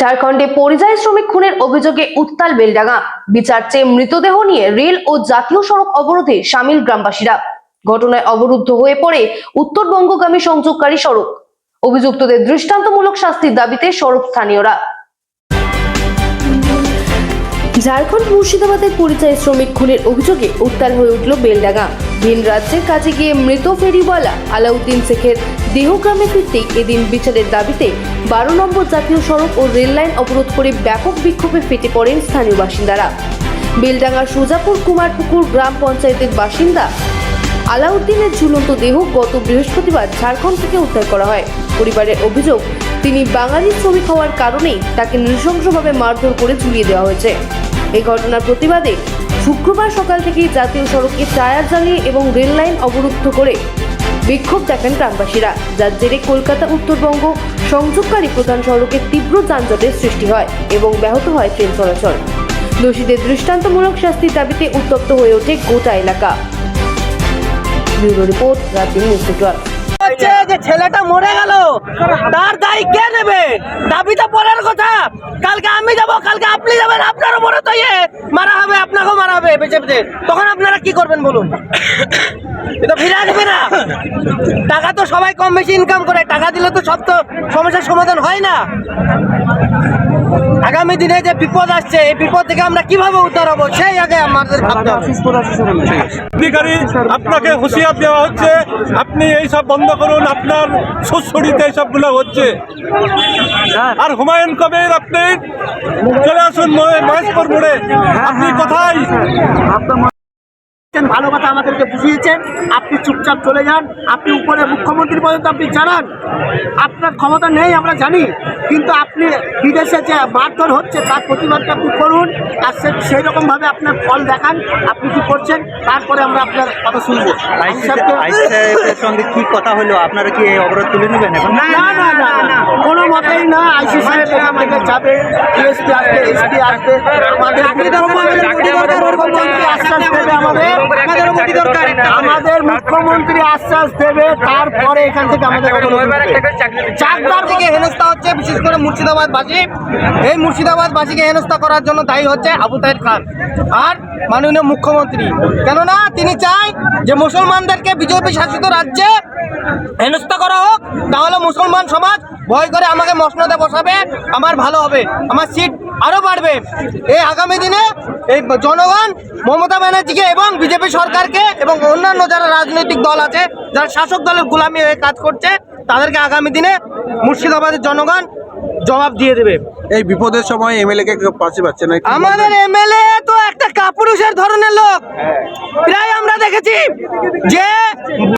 ঝাড়খণ্ডে পরিযায়ী শ্রমিক খুনের অভিযোগে উত্তাল বেলডাঙ্গা। বিচার চেয়ে মৃতদেহ নিয়ে রেল ও জাতীয় সড়ক অবরোধে সামিল গ্রামবাসীরা। ঘটনায় অবরুদ্ধ হয়ে পড়ে উত্তরবঙ্গগামী সংযোগকারী সড়ক। অভিযুক্তদের দৃষ্টান্তমূলক শাস্তির দাবিতে সড়ক স্থানীয়রা। ঝাড়খণ্ড মুর্শিদাবাদের পরিযায়ী শ্রমিক খুনের অভিযোগে উত্তাল হয়ে উঠল বেলডাঙ্গা। ভিন রাজ্যের কাজে গিয়ে মৃত ফেরিওয়ালা আলাউদ্দিন শেখের দেহগ্রামে ফিরতেই এদিন বিচারের দাবিতে 12 নম্বর জাতীয় সড়ক ও রেল লাইন অবরোধ করে ব্যাপক বিক্ষোভে ফেটে পড়েন স্থানীয় বাসিন্দারা। বেলডাঙ্গার সুজাপুর কুমারপুকুর গ্রাম পঞ্চায়েতের বাসিন্দা আলাউদ্দিনের ঝুলন্ত দেহ গত বৃহস্পতিবার ঝাড়খণ্ড থেকে উদ্ধার করা হয়। পরিবারের অভিযোগ, তিনি বাঙালি শ্রমিক হওয়ার কারণেই তাকে নৃশংসভাবে মারধর করে ঝুলিয়ে দেওয়া হয়েছে। এই ঘটনার প্রতিবাদে শুক্রবার সকাল থেকেই জাতীয় সড়কে টায়ার জ্বালিয়ে এবং রেল লাইন অবরুদ্ধ করে বিক্ষোভ দেখান গ্রামবাসীরা, যার জেরে কলকাতা উত্তরবঙ্গ সংযোগকারী প্রধান সড়কে তীব্র যানজটের সৃষ্টি হয় এবং ব্যাহত হয় ট্রেন চলাচল। দোষীদের দৃষ্টান্তমূলক শাস্তির দাবিতে উত্তপ্ত হয়ে ওঠে গোটা এলাকা। ব্যুরো রিপোর্ট, রাজ্য নিউজ নেটওয়ার্ক। যে ছেলেটা মরে গেল তার দায় কে নেবে? দাবি তো পরের কথা। কালকে আমি যাব, কালকে আপনি যাবেন, আপনারও মরে তো মারা হবে, আপনাকেও মারা হবে বেঁচে বেঁচে। তখন আপনারা কি করবেন বলুন? এটা ফিরে আসবে না। টাকা তো সবাই কম বেশি ইনকাম করে, টাকা দিলে তো সব তো সমস্যার সমাধান হয় না। আগামী দিনে যে বিপদ আসছে, এই বিপদ থেকে আমরা কিভাবে উদ্ধার হবো সেই আগে আমাদের ভাবতে হবে। আপনাকে হুঁশিয়ার দেওয়া হচ্ছে, আপনি এই সব বন্ধ করুন, আপনার সুস্থরিতে এইসবগুলো হচ্ছে। আর হুমায়ুন কবির আপনি চলে আসুন মহেশপুর মোড়ে। আপনি কোথায়? ভালো কথা আমাদেরকে বুঝিয়েছেন, আপনি চুপচাপ চলে যান। আপনি উপরে মুখ্যমন্ত্রী পর্যন্ত আপনি জানান, আপনার ক্ষমতা নেই আমরা জানি, কিন্তু আপনি বিদেশে যে মারধর হচ্ছে তার প্রতিবাদটা আপনি করুন। আর সেই রকমভাবে আপনার ফল দেখান, আপনি কি করছেন, তারপরে আমরা আপনার কথা শুনবো। সঙ্গে কি কথা হলো? আপনারা কি এই অবরোধ তুলে নেবেন এখন? না না না না, কোনো মতেই না। আইসি সাহেব এখান থেকে যাবে, ডিএসপি আসবে, এসপি আসবে, আমাদের আশ্বাস দেবে, আমাদের মুখ্যমন্ত্রী আশ্বাস দেবে, তারপরে এখান থেকে আমাদের চাকদার থেকে হেনস্থা হচ্ছে, বিশেষ করে মুর্শিদাবাদবাসী। এই মুর্শিদাবাদবাসীকে হেনস্থা করার জন্য দায়ী হচ্ছে আবু তাহের খান আর মাননীয় মুখ্যমন্ত্রী। কেননা তিনি চায় যে মুসলমানদেরকে বিজেপি শাসিত রাজ্যে হেনস্থা করা হোক, তাহলে মুসলমান সমাজ ভয় করে আমাকে মসনদে বসাবে, আমার ভালো হবে, আমার সিট আরও বাড়বে। এই আগামী দিনে এই জনগণ মমতা ব্যানার্জিকে এবং বিজেপি সরকারকে এবং অন্যান্য যারা রাজনৈতিক দল আছে, যারা শাসক দলের গোলামি হয়ে কাজ করছে, তাদেরকে আগামী দিনে মুর্শিদাবাদের জনগণ জবাব দিয়ে দেবে। এই বিপদের সময় এমএলএ কে পাশে পাচ্ছে না। আমাদের এমএলএ তো একটা কাপুরুষের ধরনের লোক। প্রায় আমরা দেখেছি যে